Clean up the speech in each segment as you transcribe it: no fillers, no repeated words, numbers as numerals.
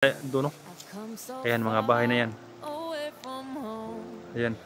Doon, no? Ayan, mga bahay na yan. Ayan.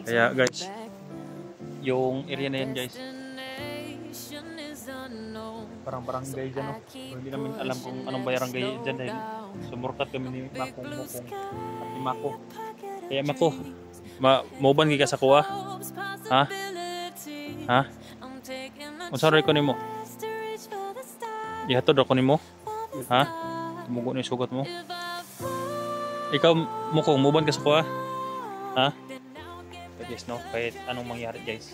Kaya guys, yung area na yan guys, parang barangay dyan, no? Hindi namin alam kung anong barangay dyan dahil sumurkat kami ni Makong Mukong at ni Mako. Kaya Mako, mauban ka sa kuha? Ha? Ha? Unsa ray ko nimo? Ihatod ako nimo? Ha? Tumugo na yung sugat mo? Ikaw Mukong, mauban ka sa kuha? Ha? But yes, no? Kahit anong mangyari guys,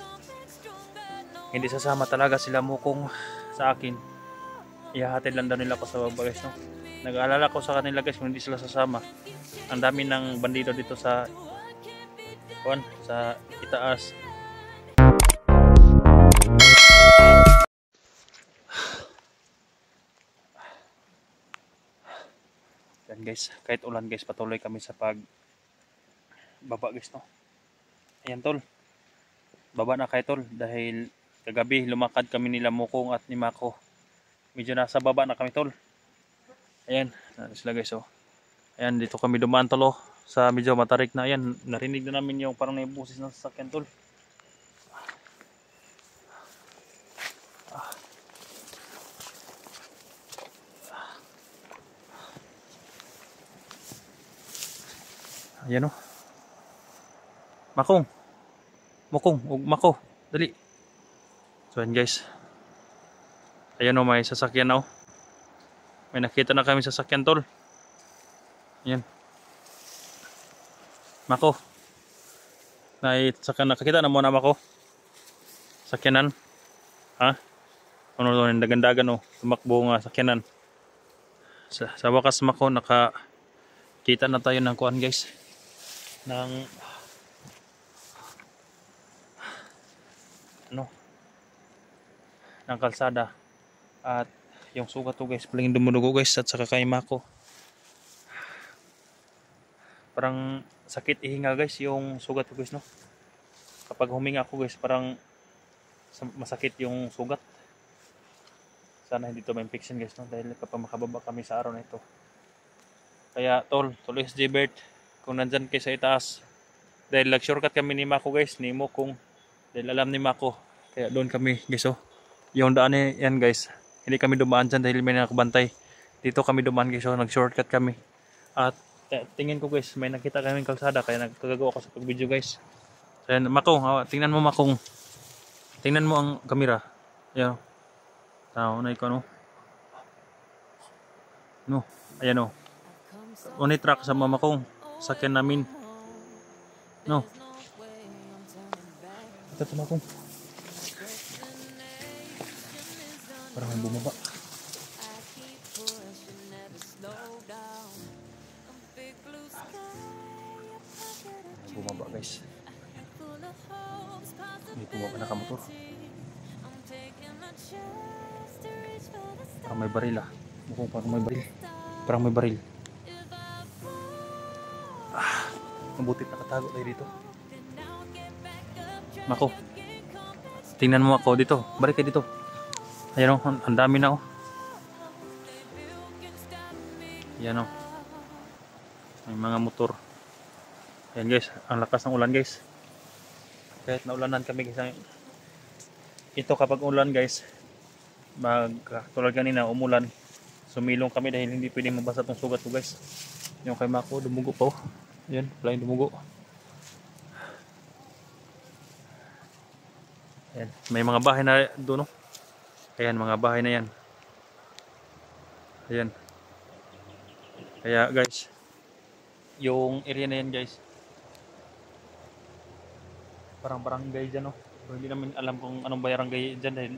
hindi sasama talaga sila Mukong sa akin. Ihahatid lang daw nila ako sa baba guys, no? Nag-aalala ko sa kanila guys kung hindi sila sasama. Ang dami ng bandido dito sa itaas. Yan guys, kahit ulan guys, patuloy kami sa baba guys, no? Ayan tol, baba na kayo tol dahil kagabi lumakad kami nila Mukong at ni Mako. Medyo nasa baba na kami tol. Ayan, sila guys, oh. Ayan, dito kami dumaan tol, oh, sa medyo matarik na. Ayan, narinig na namin yung parang naibusis ng sasakyan tol. Ayan, oh. Makong, Mukong, Mako, dali. So ayan guys, ayan, oh, may sasakyan na, oh. May nakita na kami sasakyan tol. Ayan, Mako, nakakita na mo na Mako sakyanan. Ha? Ano doon, dagan-dagan, oh, tumakbo nga sakyanan. Sa wakas Mako, nakakita na tayo ng kuan guys, ng kalsada. At yung sugat to guys, paling dumudugo guys, at saka kay Mako parang sakit ihinga guys yung sugat to guys, no? Kapag huminga ako guys, parang masakit yung sugat. Sana hindi to ma-infection guys, no? Dahil kapag makababa kami sa araw na ito. Kaya tol SG Bert, kung nandyan kayo sa itaas, dahil nag-shortcut kami ni Mako guys, ni Mukong, dahil alam ni Mako, kaya doon kami guys, oh. Yung daan yan guys, hindi kami dumaan dyan dahil may nakabantay. Dito kami dumaan guys, so nag-shortcut kami. At tingin ko guys, may nakita kaming kalsada, kaya nagkagagawa ako sa pag-video guys. So yan, Makong, tingnan mo Makong. Tingnan mo ang kamera. Ayan, tao na ikaw, no? No, ayan, no. Unit truck sa Makong, sakyan namin. No. Ito to Makong. Parang may bumaba. Bumaba guys. May bumaba na kamotor. Parang may baril, ah. Mukhang parang may baril. Parang may baril. Mabutit nakatago tayo dito. Mako, tingnan mo ako dito. Balik kayo dito. Ayan, oh, ang dami na, oh. Ayan, oh. May mga motor. Ayan guys, ang lakas ng ulan guys. Kahit naulanan kami guys. Ito kapag ulan guys, tulad kanina umulan, sumilong kami dahil hindi pwedeng mabasa itong sugat ko guys. Yung kay Mako, dumugo pa, oh. Ayan, pala yung dumugo. Ayan, may mga bahay na doon, oh. Ayan, mga bahay na yan. Ayan. Kaya guys, yung area na yan guys, parang barangay dyan, no? So, hindi namin alam kung anong barangay dyan dahil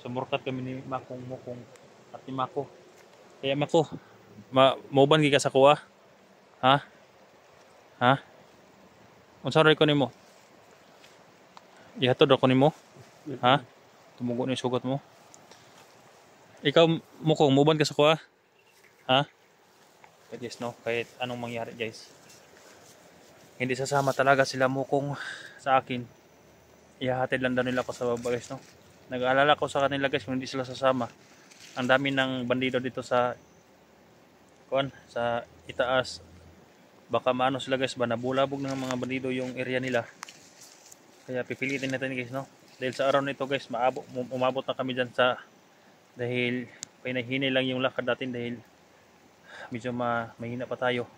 sumurkat kami ni Makong Mukong at ni Mako. Kaya Mako, mauban ka sa kuha? Ha? Ha? Unsa ray ko nimo? Ihatod ako nimo? Ha? Tumugo na yung sugat mo? Ikaw Mukong, mauban ka sa kuha? Ha? But yes, no? Kahit anong mangyari guys, hindi sasama talaga sila Mukong sa akin. Ihahatid lang daw nila ako sa baba guys, no? Nag-aalala ko sa kanila guys kung hindi sila sasama. Ang dami ng bandido dito sa kuan sa itaas. Baka maano sila guys ba, nabulabog ng mga bandido yung area nila. Kaya pipilitin natin guys, no. Dahil sa araw nito guys, umabot na kami dyan sa, dahil pinahinay lang yung lakad natin dahil medyo mahina pa tayo.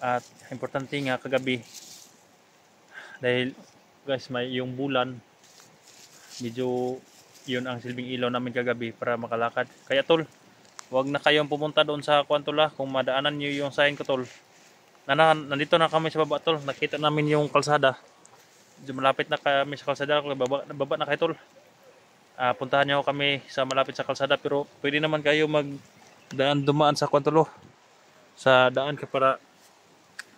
At importante nga kagabi, dahil guys may yung bulan, medyo yun ang silbing ilaw namin kagabi para makalakad. Kaya tol, wag na kayong pumunta doon sa Kuantola kung madaanan nyo yung sign ko tol. Nandito na kami sa baba tol, nakita namin yung kalsada. Medyo malapit na kami sa kalsada, baba na kayo tol. Puntahan nyo kami sa malapit sa kalsada, pero pwede naman kayo dumaan sa Kuantolo. Sa daan ka para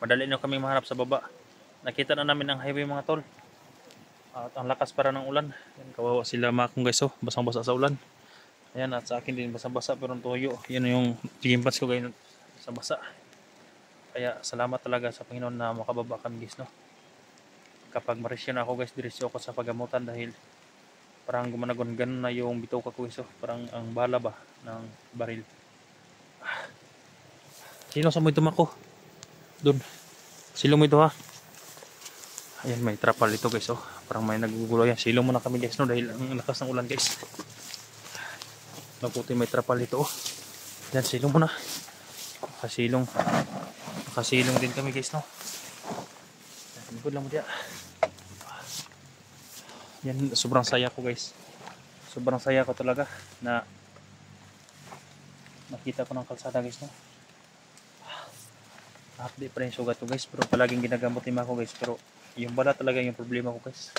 madali nyo kami mahanap sa baba. Nakita na namin ang highway mga tol. At ang lakas para ng ulan. Yan, kawawa sila mga kong guys, oh, basang-basa sa ulan. Ayan, at sa akin din basang-basa pero tuyo. Yan yung gigimpans ko ngayon sa basa. Kaya salamat talaga sa Panginoon na makababa kami guys, no. Kapag marisyon ako guys, diretso ako sa pagamutan dahil parang gumanagon-ganon na yung bituka ko guys, oh. Parang ang bala ba ng baril. Sino sa mo ito mako? Doon. Silong mo ito ha. Ayan, may trapal ito guys, oh. Parang may nagugulo yan. Silong muna kami guys, no, dahil ang lakas ng ulan guys. Mabuti may trapal ito, oh. Yan, silong muna. Nakasilong din kami guys, no. Good lang mo diya. Yan, sobrang saya ko guys. Sobrang saya ko talaga na nakita ko ng kalsada guys, no. Update pa rin sugat ko guys, pero palaging ginagamot ni Mako guys, pero yung bala talaga yung problema ko guys.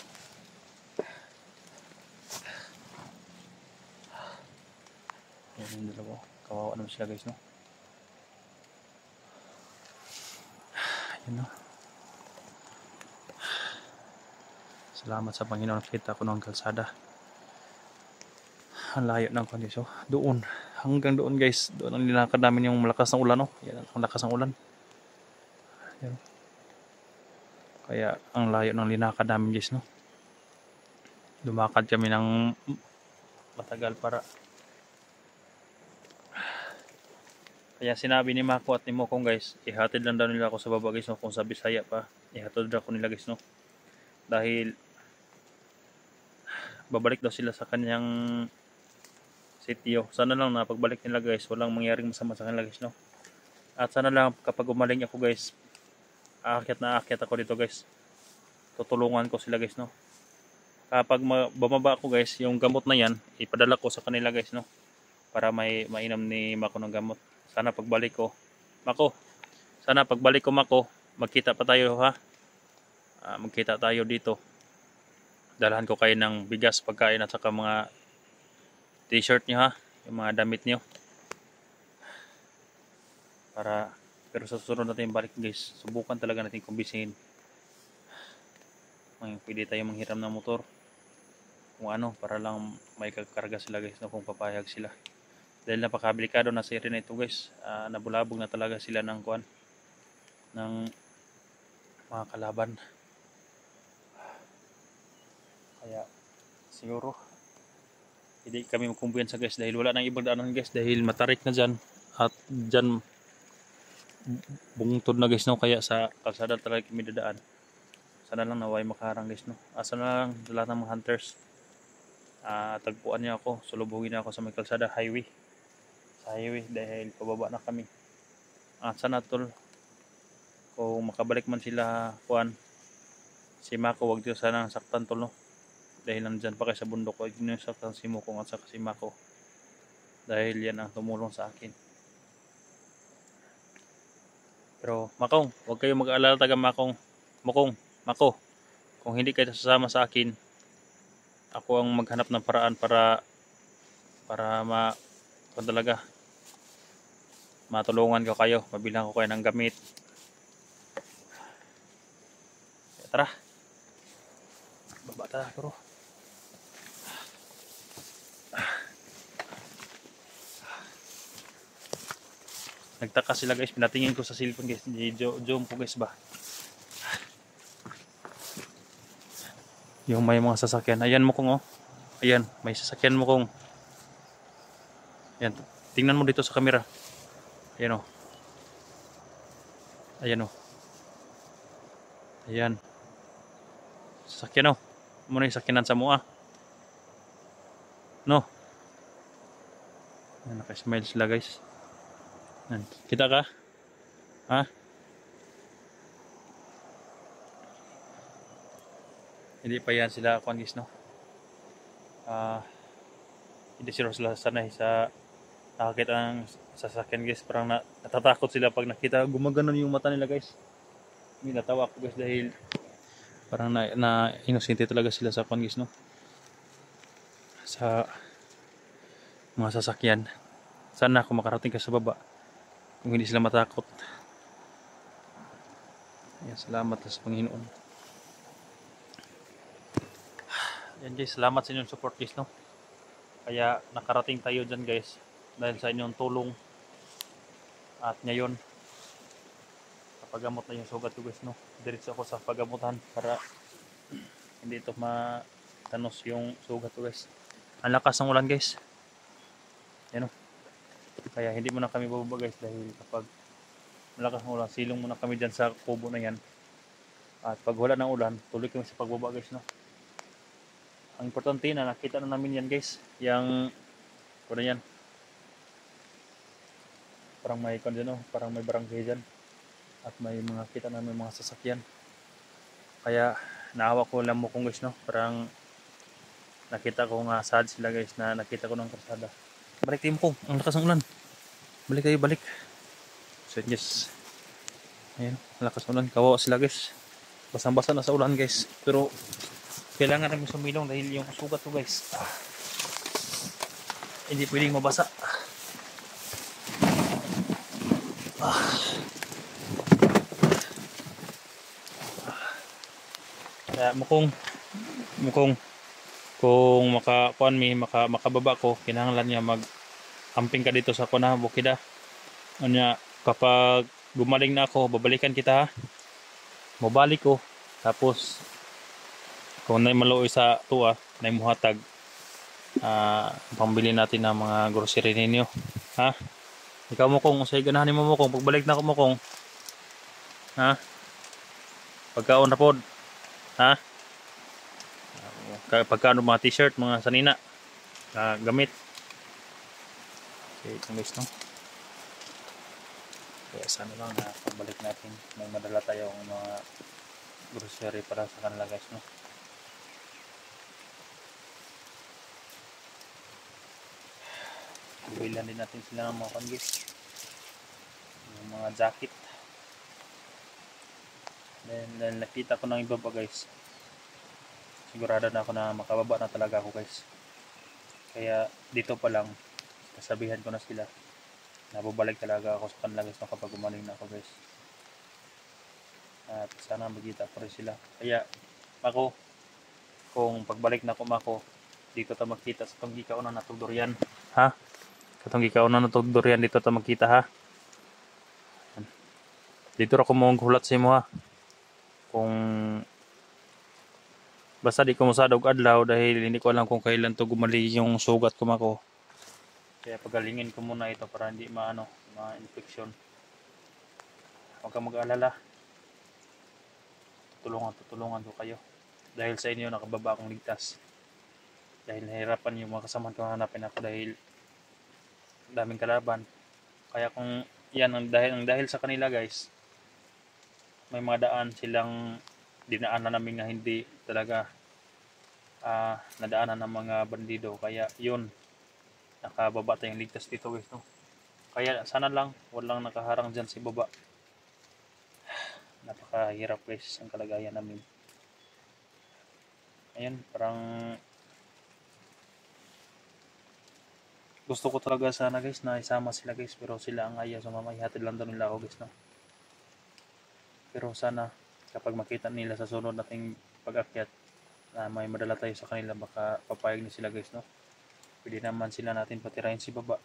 Yan yung dalawa, kawawa naman sila guys, no. Yan, no. Salamat sa Panginoon, nakita ko ng kalsada. Ang layo ng kondisyon. Doon, hanggang doon guys, doon ang linakad namin yung malakas ng ulan, no. Yan ang lakas ng ulan. Yan. Kaya ang layo ng linakad namin guys, no. Lumakad kami ng matagal para. Kaya sinabi ni Mako at ni Mokong guys, ihatid lang daw nila ako sa baba guys, no. Kung sa Bisaya pa, ihatid daw ako nila guys, no. Dahil babalik daw sila sa kanyang sitio. Sana lang na pagbalik nila guys, walang mangyaring masama sa kanila guys, no. At sana lang kapag umaling ako guys, aakyat ako dito guys. Tutulungan ko sila guys, no. Kapag bumaba ako guys, yung gamot na yan, ipadala ko sa kanila guys, no. Para mainam ni Mako ng gamot. Sana pagbalik ko, Mako, magkita pa tayo ha. Magkita tayo dito. Dalahan ko kayo ng bigas, pagkain at saka mga t-shirt nyo ha, yung mga damit nyo. Pero sa susunod natin balik guys, subukan talaga natin kumbisihin. Pwede tayo manghiram ng motor. Kung ano, para lang may kakarga sila guys, no, kung papayag sila. Dahil napakabilikado na sa area na ito guys, nabulabog na talaga sila ng mga kalaban. Kaya siguro hindi kami magkumpiyansa guys dahil wala nang ibang daanan guys, dahil matarik na dyan at dyan bungtod na guys, no. Kaya sa kalsada talaga kami dadaan. Sana lang naway makaharang guys, no. Sana lang lahat ng mga hunters tagpuan niya ako, sulubugin niya ako sa may kalsada highway dahil pababa na kami. At sana tol, kung makabalik man sila si Mako, wag diyo sana saktan tol, no. Dahil nandyan pa kayo sa bundok, wag niyo saktan si Mokong at saka si Mako, dahil yan ang tumulong sa akin. Pero Makong, wag kayo mag-aalala taga Mako, kung hindi kayo sasama sa akin, ako ang maghanap ng paraan para talaga matulungan ko kayo, mabilhan ko kayo ng gamit. Tara, baba tayo bro. Nagtaka sila guys, pinatingin ko sa cellphone guys, zoom ko guys ba. Yung may mga sasakyan, ayan mo kung oh. Ayan, may sasakyan mo kung. Ayan, tingnan mo dito sa camera. Ayan o. Ayan o. Ayan. Sasakyan o. Muna yung sakinan sa mua. No. Ayan, naka-smile sila guys. Ayan. Kita ka? Ha? Hindi pa yan sila kuan guys no. Hindi sila sanay sa nakakita ng sasakyan guys. Parang natatakot sila pag nakita. Gumaganon yung mata nila guys. May natawa ako guys dahil parang na inosente talaga sila sa kuan guys no. Sa mga sasakyan. Sana ako makarating ka sa baba kung hindi sila matakot. Ayan, salamat sa Panginoon. Yan guys, salamat sa inyong support guys no. Kaya nakarating tayo dyan guys dahil sa inyong tulong. At ngayon pagamot na yung sugat ko guys no. Diretso ako sa pagamutan para hindi ito matanos yung sugat ko guys. Ang lakas ng ulan guys. Yan o. Kaya hindi muna kami bababa guys dahil kapag malakas ng ulan, silong muna kami dyan sa kubo na yan. At pag wala ng ulan, tuloy kami sa pagbaba guys no. Ang importante na nakita na namin yan guys. Yang ano yan. Parang may kon dyan, parang may barangay dyan. At may mga kita namin mga sasakyan. Kaya naawa ko lang mo kung guys no. Parang nakita ko nga sad sila guys na nakita ko ng karsada. Balik tayo mo, ang lakas ng ulan. Balik tayo, balik. So yes. Ayan, ang lakas ng ulan. Kawawa sila guys. Basang-basa na sa ulan guys. Pero kailangan namin sumilong dahil yung sugat ko guys. Hindi pwedeng mabasa. Kaya mukhang kung makababa ko, kinahanglan niya mag-amping ka dito sa kuna bukida. Anya kapag gumaling na ako, babalikan kita ha. Mabalik ko tapos kung nay maluoy sa tuwa, nay muhatag pambili natin ng mga grocery ninyo. Ha? Ikaw mo kung usay ganahan mo kung pagbalik na ako mo kung ha? Pagkaon na pod. Ha? Pagkaon mga t-shirt, mga sanina. Gamit. Okay, guys no. Kaya sana lang na pagbalik natin may madala tayong mga grocery para sa kanila guys no. Bibilan din natin sila ng mga kangis, yung mga jacket. Then nakita ko ng iba pa guys, sigurado na ako na makababa na talaga ako guys. Kaya dito pa lang kasabihan ko na sila na babalik talaga ako sa kanila guys kapag gumaling na ako guys. At sana magkita pa rin sila. Kaya ako, kung pagbalik na ako dito ta magkita sa tong gikaon na natugdurian ha. Katong gikaon na natugdurian dito ta magkita ha. Dito ra ko mong hulat sa imo ha. Kung basta di ko masadog adlaw dahil hindi ko alam kung kailan to gumaling yung sugat ko mako. Kaya pagalingin ko muna ito para hindi ma-infection. Huwag kang mag-alala. Tutulungan ko kayo. Dahil sa inyo nakababa akong ligtas. Dahil nahirapan yung mga kasamahan ko hanapin ako dahil daming kalaban. Kaya kung yan ang dahil sa kanila guys, may mga daan silang dinaanan namin na hindi talaga nadaanan ng mga bandido. Kaya yun, nakababa tayong ligtas dito guys no. Kaya sana lang walang nakaharang dyan sa baba. Napakahirap guys ang kalagayan namin. Ayan, parang gusto ko talaga sana guys na isama sila guys, pero sila ang ayaw sumama. Ihatid lang daw nila ako guys no. Pero sana kapag makita nila sa sunod nating pag-akyat na may madala tayo sa kanila, baka papayag na sila guys no. Pwede naman sila natin patirahin si baba.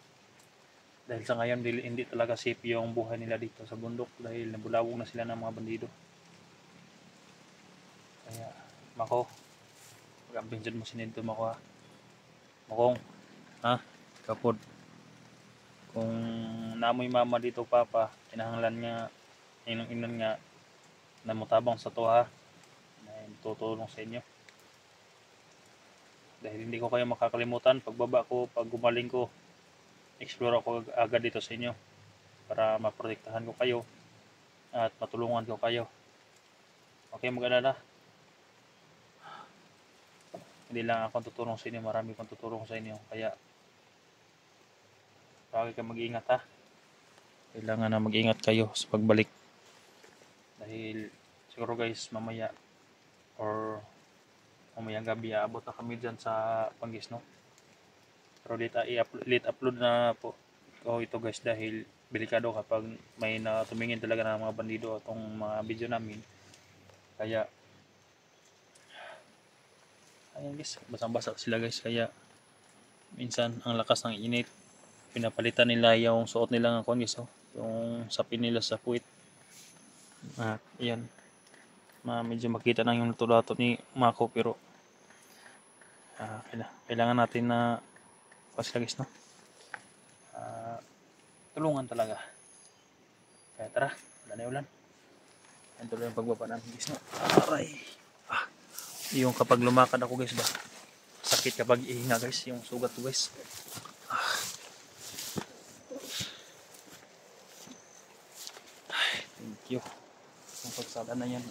Dahil sa ngayon hindi talaga safe yung buhay nila dito sa bundok dahil nabulawog na sila ng mga bandido. Kaya mako, mag-amping dyan mo sinento mako ha. Makong ha, kapod kung naamoy mama dito papa, kinahanglan nga inon nga na mutabang sa to ha, na tutulong sa inyo. Dahil hindi ko kayo makakalimutan pagbaba ko, pag gumaling ko, explore ako agad dito sa inyo para maprotektahan ko kayo at matulungan ko kayo. Okay, mag-alala. Hindi lang ako tutulong sa inyo, marami kong tutulong sa inyo. Kaya lagi kayo mag-iingat ha. Kailangan na mag-ingat kayo sa pagbalik. Dahil siguro guys, mamaya or mamayang gabi aabot na kami dyan sa Panggis, no? Pero late upload na po ko ito guys, dahil delikado kapag may tumingin talaga ng mga bandido itong mga video namin. Kaya ayan guys, basang-basa sila guys. Kaya minsan ang lakas ng init, pinapalitan nila yung suot nila ng guys, oh, yung sapin nila sa puwit. At ayan, medyo makita na yung tulato ni Mako, pero kailangan natin na sila guys, no? Tulungan talaga. Kaya tara, wala na ulan. Yan tuloy yung pagbaba namin guys, no? Aray. Yung kapag lumakad ako guys ba, sakit kapag ihinga guys, yung sugat ko guys. Thank you. Yung pagsada na yan,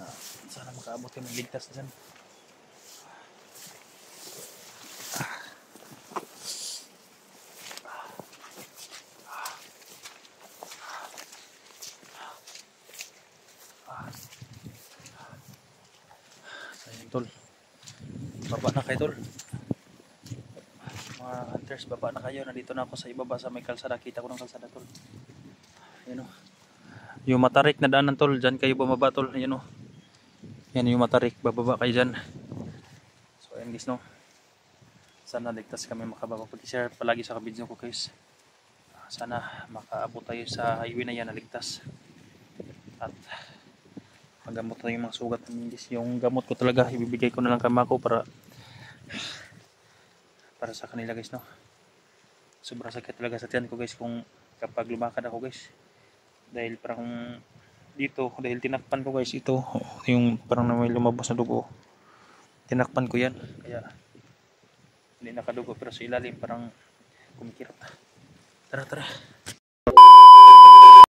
sana makaabot yung ligtas dyan. Sayang tol, baba na kayo tol. Mga hunters, baba na kayo. Nandito na ako sa ibaba sa may kalsada. Kita ko ng kalsada tol. Ayan o, yung matarik na daanan tol, dyan kayo bumaba tol. Ayan o, yan yung matarik, bababa kayo dyan. So ayan guys, no, sana ligtas kami makababa. Pag-share palagi sa video ko guys, sana makaabot tayo sa highway na yan na ligtas. At magamot tayo yung mga sugat namin guys. Yung gamot ko talaga ibibigay ko na lang kay Mako para sa kanila guys, no. Sobrang sakit talaga sa tiyan ko guys kung kapag lumakad ako guys, dahil parang dito, dahil tinakpan ko guys ito, yung parang may lumabas na dugo, tinakpan ko yan, kaya hindi nakadugo, pero sa ilalim parang kumikirot. Tara.